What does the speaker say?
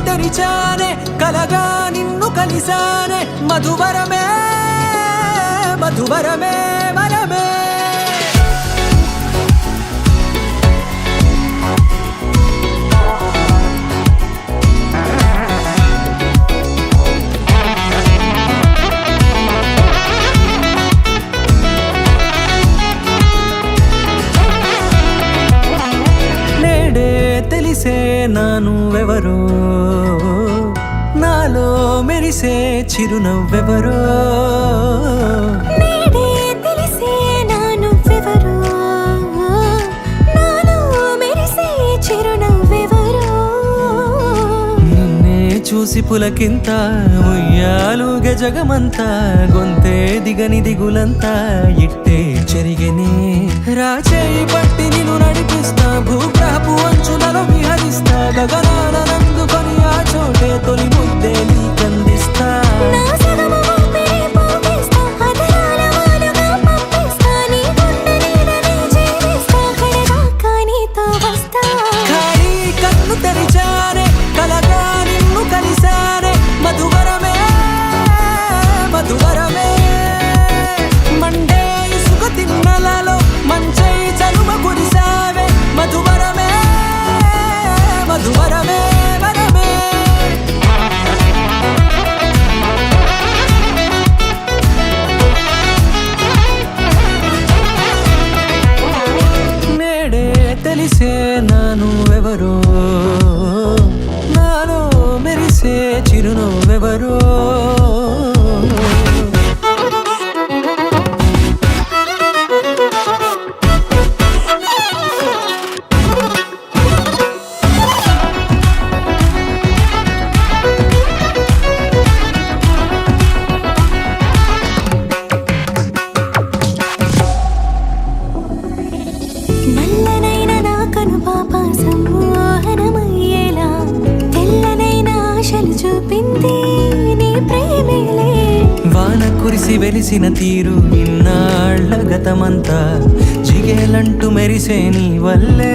తెరిచానే కలగా నిన్ను కలిసానే మధువరమే మధువరమే వరమే తెలిసే నానువెవరో నాలో మెరిసే చిరునవ్వెవరో నేడే తెలిసే నానువెవరో నాలో మెరిసే చిరునవ్వెవరో నిన్నే చూసి పులకింత ఉయ్యాలుగే జగమంతా గొంతే దిగని దిగులంతా ఇట్టే చెరిగెనే రాచేయి పట్టి నిన్ను నడిపిస్తా భూగ్రహపు అంచులలో విహరిస్తా గగనానందుకొని ఆ చోటే తొలి ముద్దే నీకందిస్తా నా సగము ఊపిరి పోగేస్తా అదరాల వాలుగా పంపిస్తా నీ గుండె నీడనే జీవిస్తా కడదాకా నీతో వస్తా ఖాళీ కన్ను తెరిచానే కలగా నిన్ను కలిసానే మధువరమే మధువరమే మండే ఇసుక తిన్నలలో మంచై చలుమ కురిసావే మధువరమే మధువరమే వరమే నేడే తెలిసే నానువెవరో నాలో మెరిసే చిరునవ్వెవరో నల్లనైన నా కనుపాప సమ్మోహనమయ్యేలా తెల్లనైన ఆశలు చూపింది నీ ప్రేమేలే వాన కురిసి వెలిసిన తీరు ఇన్నాళ్ల గతమంతా జిగేలంటూ మెరిసే నీ వల్లే